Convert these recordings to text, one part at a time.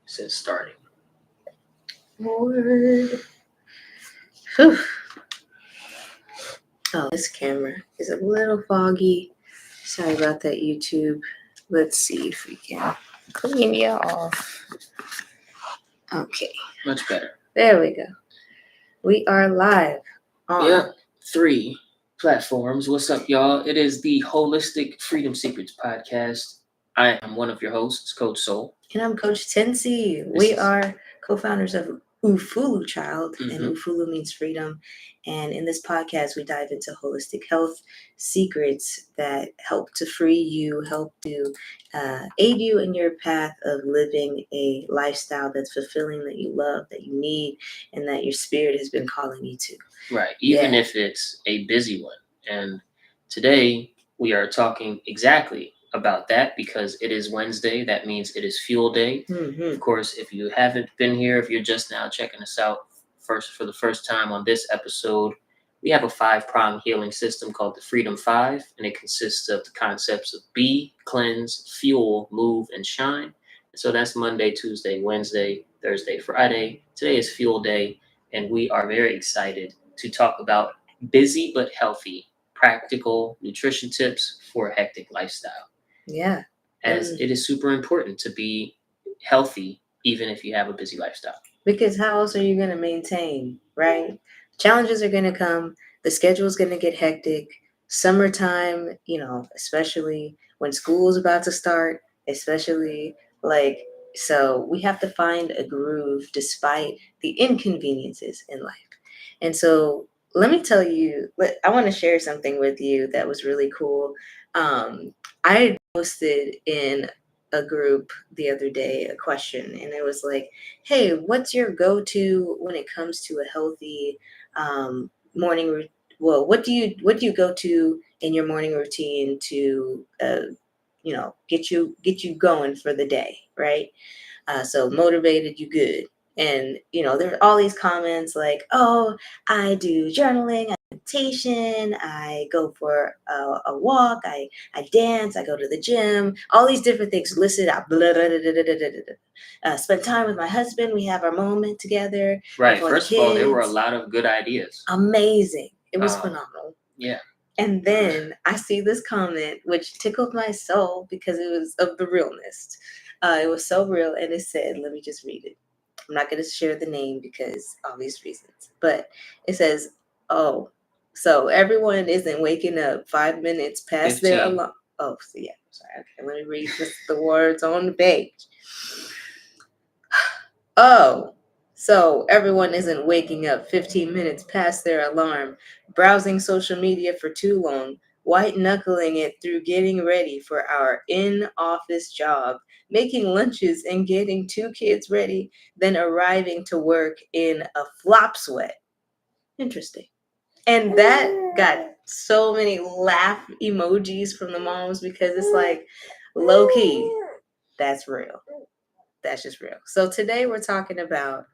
since starting. Lord. Whew. Oh, this camera is a little foggy. Sorry about that, YouTube. Let's see if we can clean you off. Okay, Much better. there we go. We are live on. Yep. 3 platforms. What's up, y'all? It is the Holistic Freedom Secrets podcast. I am one of your hosts, Coach Soul. And I'm Coach Tensi. We are co-founders of Ufulu Child, and Ufulu means freedom. And in this podcast, we dive into holistic health secrets that help to free you, help to aid you in your path of living a lifestyle that's fulfilling, that you love, that you need, and that your spirit has been calling you to. Right, even if it's a busy one. And today we are talking exactly about that because it is Wednesday. That means it is Fuel Day. Of course, if you haven't been here, if you're just now checking us out for the first time on this episode, we have a 5-prong healing system called the Freedom 5, and it consists of the concepts of be, cleanse, fuel, move, and shine. So that's Monday, Tuesday, Wednesday, Thursday, Friday. Today is Fuel Day, and we are very excited to talk about busy but healthy, practical nutrition tips for a hectic lifestyle. Yeah. As it is super important to be healthy, even if you have a busy lifestyle. Because how else are you going to maintain, right? Challenges are going to come. The schedule is going to get hectic. Summertime, especially when school is about to start, especially so we have to find a groove despite the inconveniences in life. And so let me tell you, I want to share something with you that was really cool. I posted in a group the other day a question, and it was like, hey, what's your go-to when it comes to a healthy morning what do you go to in your morning routine to get you going for the day, right? So motivated, you good. And there are all these comments like, oh, I do journaling, meditation, I go for a walk, I dance, I go to the gym, all these different things listed out. Spend time with my husband, we have our moment together. Right. First of all, there were a lot of good ideas. Amazing. It was phenomenal. Yeah. And then I see this comment, which tickled my soul because it was of the realness. It was so real. And it said, let me just read it. I'm not going to share the name because obvious reasons. But it says, oh, so everyone isn't waking up 5 minutes past 15. Their alarm. Oh, so yeah. Sorry. Okay, let me read the words on the page. Oh, so everyone isn't waking up 15 minutes past their alarm, browsing social media for too long, white knuckling it through getting ready for our in-office job, making lunches and getting 2 kids ready, then arriving to work in a flop sweat. Interesting. And that got so many laugh emojis from the moms because it's like, low key, that's real. That's just real. So today we're talking about,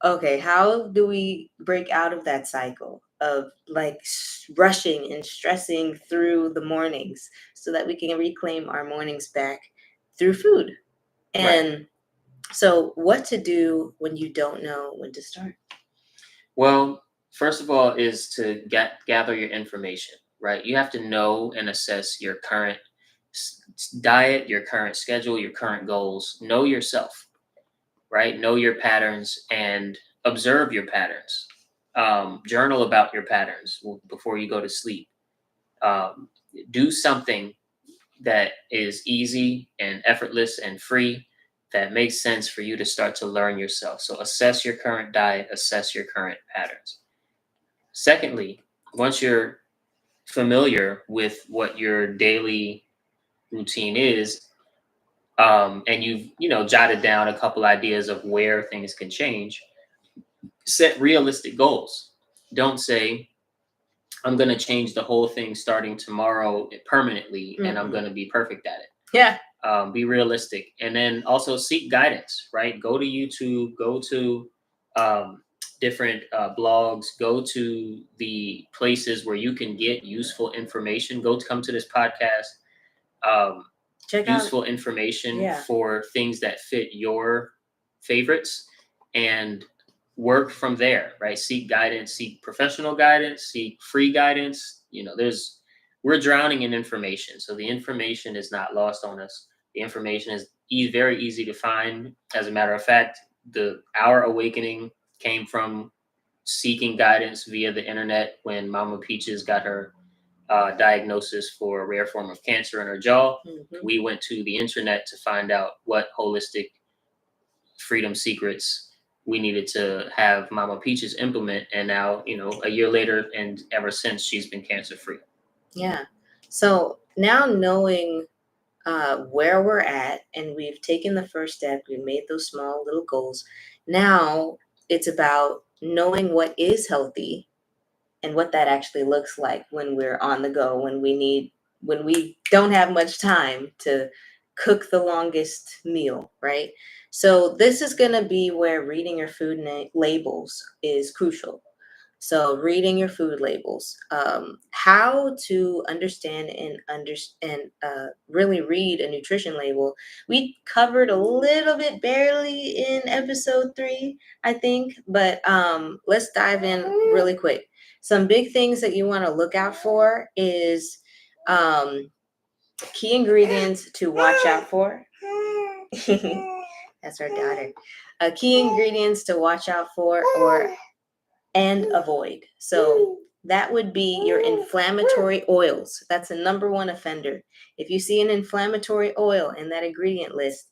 okay, how do we break out of that cycle of rushing and stressing through the mornings so that we can reclaim our mornings back through food? And so what to do when you don't know when to start? Well, first of all is to gather your information, right? You have to know and assess your current diet, your current schedule, your current goals. Know yourself, right? Know your patterns and observe your patterns. Journal about your patterns before you go to sleep. Do something that is easy and effortless and free that makes sense for you to start to learn yourself. So assess your current diet, assess your current patterns. Secondly, once you're familiar with what your daily routine is, and you've jotted down a couple ideas of where things can change, set realistic goals. Don't say, I'm going to change the whole thing starting tomorrow permanently, and I'm going to be perfect at it. Yeah. Be realistic. And then also seek guidance, right? Go to YouTube, go to different blogs, go to the places where you can get useful information. Come to this podcast. Check useful information for things that fit your favorites and work from there, right? Seek guidance, seek professional guidance, seek free guidance. We're drowning in information. So the information is not lost on us. The information is very easy to find. As a matter of fact, our awakening came from seeking guidance via the internet when Mama Peaches got her diagnosis for a rare form of cancer in her jaw. Mhm. We went to the internet to find out what holistic freedom secrets we needed to have Mama Peaches implement. And now, a year later and ever since, she's been cancer free. Yeah. So now knowing where we're at, and we've taken the first step, we made those small little goals. Now it's about knowing what is healthy and what that actually looks like when we're on the go, when we don't have much time to cook the longest meal, right? So this is going to be where reading your food labels is crucial. So reading your food labels, how to understand and really read a nutrition label. We covered a little bit barely in episode 3, I think, but let's dive in really quick. Some big things that you want to look out for is key ingredients to watch out for. That's our daughter. Key ingredients to watch out for and avoid. So that would be your inflammatory oils. That's the number one offender. If you see an inflammatory oil in that ingredient list,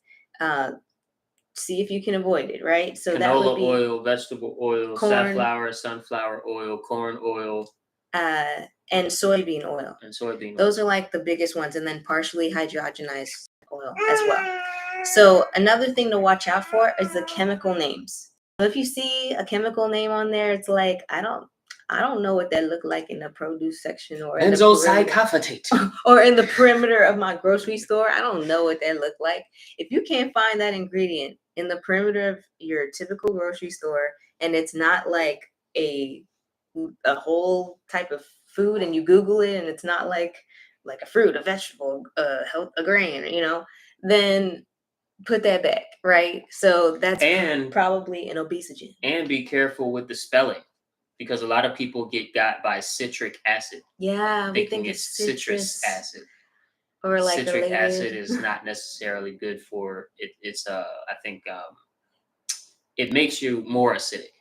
see if you can avoid it, right? So Canola that would be oil, vegetable oil, corn, safflower, sunflower oil, corn oil, and soybean oil. and soybean oil. Those are like the biggest ones, and then partially hydrogenized oil as well. So another thing to watch out for is the chemical names. So if you see a chemical name on there, it's like I don't know what that looked like in the produce section or in benzoyl or in the perimeter of my grocery store. I don't know what that looked like. If you can't find that ingredient in the perimeter of your typical grocery store, and it's not like a whole type of food, and you Google it, and it's not like a fruit, a vegetable, a grain, then put that back, right? So that's probably an obesogen. And be careful with the spelling, because a lot of people get got by citric acid. Yeah, we think it's citrus acid. Or like citric acid is not necessarily good for it. It's I think it makes you more acidic,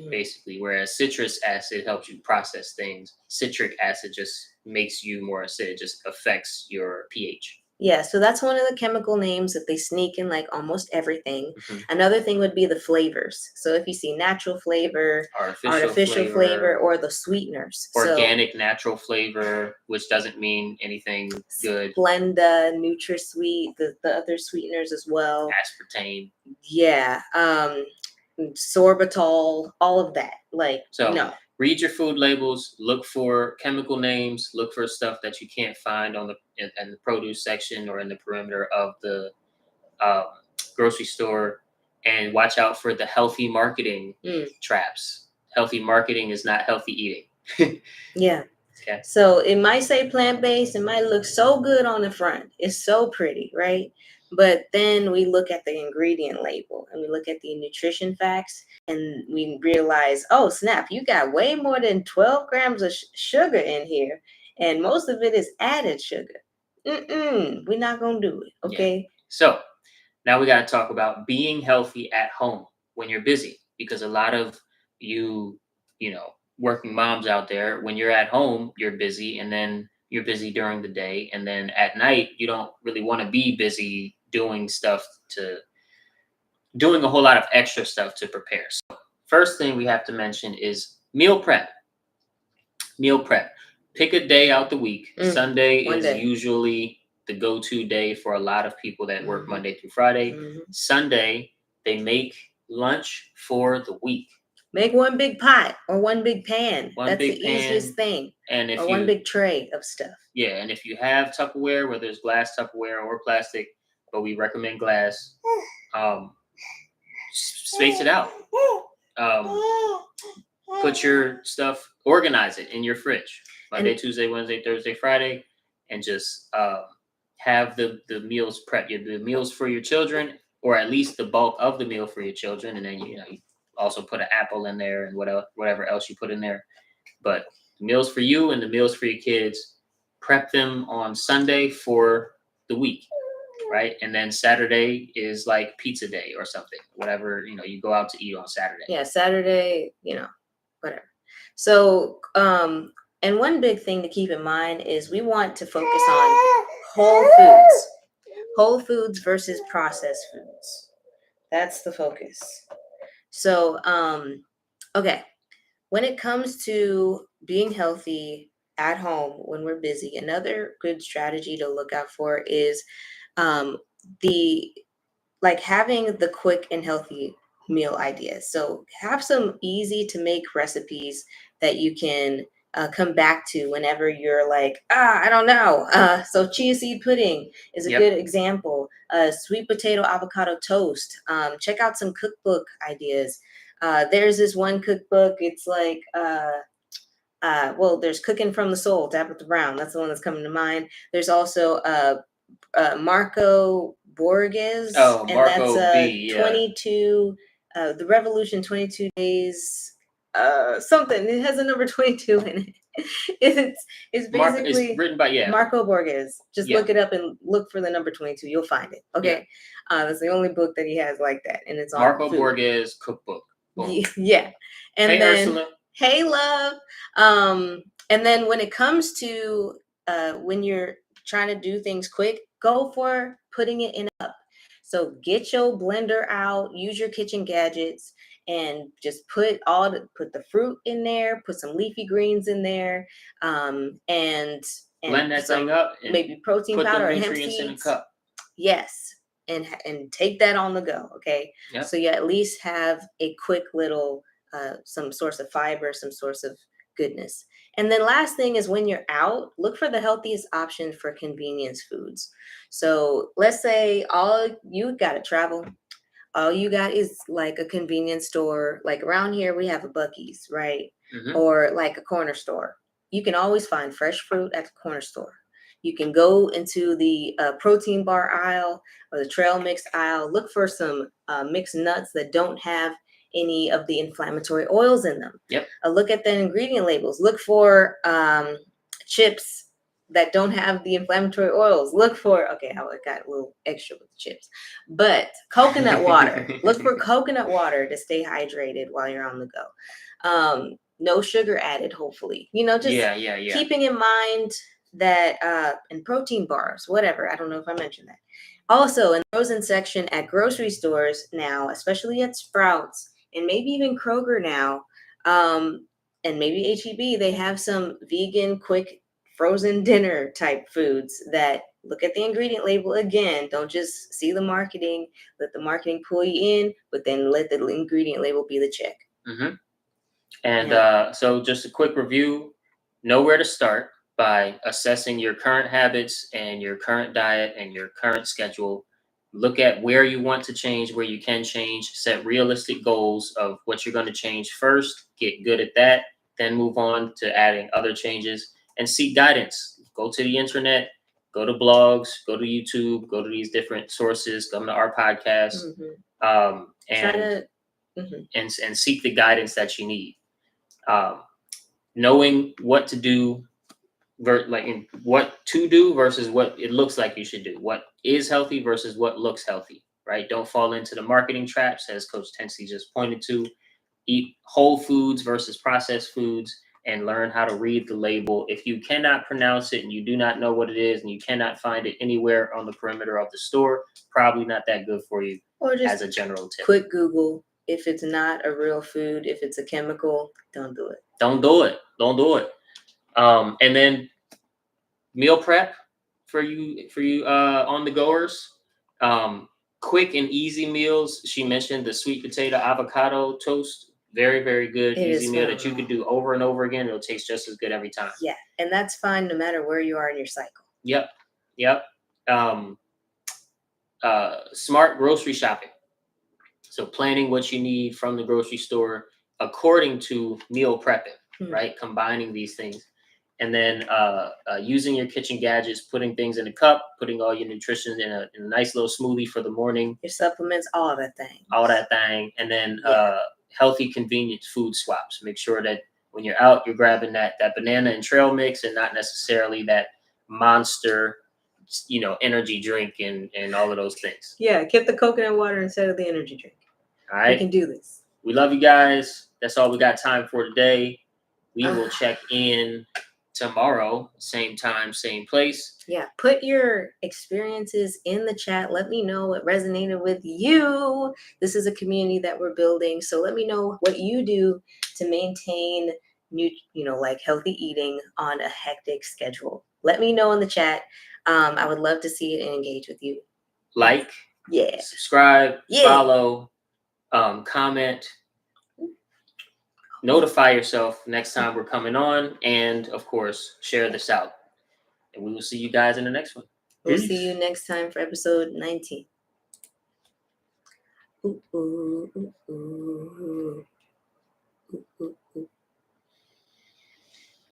basically. Whereas citrus acid helps you process things. Citric acid just makes you more acidic. Just affects your pH. Yeah, so that's one of the chemical names that they sneak in like almost everything. Another thing would be the flavors. So if you see natural flavor, artificial flavor, or the sweeteners. Organic natural flavor, which doesn't mean anything good. Splenda, NutraSweet, the other sweeteners as well. Aspartame. Yeah, sorbitol, all of that. Read your food labels, look for chemical names, look for stuff that you can't find in the produce section or in the perimeter of the grocery store, and watch out for the healthy marketing traps. Healthy marketing is not healthy eating. Yeah. Okay. So it might say plant-based, it might look so good on the front. It's so pretty, right? But then we look at the ingredient label and we look at the nutrition facts, and we realize, oh snap, you got way more than 12 grams of sugar in here, and most of it is added sugar. We're not gonna do it, okay? Yeah. So now we got to talk about being healthy at home when you're busy, because a lot of working moms out there, when you're at home, you're busy, and then you're busy during the day, and then at night you don't really want to be busy doing a whole lot of extra stuff to prepare. So first thing we have to mention is meal prep. Pick a day out the week. Sunday is usually the go-to day for a lot of people that work Monday through Friday. Sunday, they make lunch for the week. Make one big pot or one big pan. That's the easiest thing. And or one big tray of stuff. Yeah, and if you have Tupperware, whether it's glass Tupperware or plastic, but we recommend glass, space it out. Put your stuff, organize it in your fridge. Monday, Tuesday, Wednesday, Thursday, Friday, and just have the meals prep. The meals for your children or at least the bulk of the meal for your children, and then you also put an apple in there and whatever else you put in there. But the meals for you and the meals for your kids, prep them on Sunday for the week, right? And then Saturday is like pizza day or something, whatever, you go out to eat on Saturday. Yeah, Saturday, whatever. So, and one big thing to keep in mind is we want to focus on whole foods versus processed foods. That's the focus. So, okay, when it comes to being healthy at home when we're busy, another good strategy to look out for is the like having the quick and healthy meal ideas. So have some easy to make recipes that you can come back to whenever you're like, I don't know. So chia seed pudding is a Yep. good example. Sweet potato avocado toast. Check out some cookbook ideas. There's this one cookbook. It's like, well, there's Cooking from the Soul, Tabitha Brown. That's the one that's coming to mind. There's also Marco Borges. Oh, and Marco that's B, yeah. 22, The Revolution, 22 Days, something. It has a number 22 in it. It's basically it's written by Marco Borges. Just Yeah. look it up and look for the number 22. You'll find it. Okay. That's the only book that he has like that. And it's on Marco food. Borges cookbook. Boom. Yeah. And Hey, then Ursula. hey, love. And then when it comes to when you're trying to do things quick, go for putting it in a cup. So get your blender out, use your kitchen gadgets, and just put the fruit in there, put some leafy greens in there, and Blend that thing up and maybe protein put powder the or hemp nutrients in a seeds. cup. Yes. And take that on the go. Okay. Yep. So you at least have a quick little some source of fiber, some source of goodness. And then last thing is when you're out, look for the healthiest option for convenience foods. So let's say all you got to travel, all you got is like a convenience store. Like around here, we have a Buc-ee's, right? Mhm. Or like a corner store. You can always find fresh fruit at the corner store. You can go into the protein bar aisle or the trail mix aisle. Look for some mixed nuts that don't have any of the inflammatory oils in them. Yep. Look at the ingredient labels. Look for chips that don't have the inflammatory oils. Look for, okay, I got a little extra with the chips, but coconut water. Look for coconut water to stay hydrated while you're on the go. No sugar added, hopefully. Just yeah. keeping in mind that and protein bars, whatever. I don't know if I mentioned that. Also, in the frozen section at grocery stores now, especially at Sprouts and maybe even Kroger now, and maybe H-E-B, they have some vegan, quick frozen dinner type foods that look at the ingredient label again. Don't just see the marketing, let the marketing pull you in, but then let the ingredient label be the check. Mm-hmm. And so just a quick review, know where to start by assessing your current habits and your current diet and your current schedule. Look at where you want to change, where you can change, set realistic goals of what you're going to change first, get good at that, then move on to adding other changes and seek guidance. Go to the internet, go to blogs, go to YouTube, go to these different sources, come to our podcast, and seek the guidance that you need. Knowing what to do, what to do versus what it looks like you should do. What is healthy versus what looks healthy, right? Don't fall into the marketing traps, as Coach Tensley just pointed to. Eat whole foods versus processed foods and learn how to read the label. If you cannot pronounce it and you do not know what it is and you cannot find it anywhere on the perimeter of the store, probably not that good for you, or just as a general tip. Quick Google. If it's not a real food, if it's a chemical, don't do it. Don't do it. And then meal prep for you on the goers. Quick and easy meals. She mentioned the sweet potato avocado toast. Very, very good, easy meal that you could do over and over again. It'll taste just as good every time. Yeah, and that's fine no matter where you are in your cycle. Yep. Smart grocery shopping. So planning what you need from the grocery store according to meal prepping, right? Combining these things. and then using your kitchen gadgets, putting things in a cup, putting all your nutrition in a nice little smoothie for the morning, Your supplements, all that thing. and then Yeah. healthy, convenient food swaps. Make sure that when you're out, you're grabbing that banana and trail mix, and not necessarily that monster, energy drink and all of those things. Yeah, get the coconut water instead of the energy drink. All We right. can do this. We love you guys. That's all we got time for today. We will check in tomorrow, same time, same place. Yeah, put your experiences in the chat. Let me know what resonated with you. This is a community that we're building, so let me know what you do to maintain like healthy eating on a hectic schedule. Let me know in the chat. I would love to see it and engage with you. Like, Yeah, subscribe, Yeah. follow, comment, notify yourself next time we're coming on, and of course, share this out. And we will see you guys in the next one. We'll Peace. see you next time for episode 19. Ooh, ooh, ooh, ooh.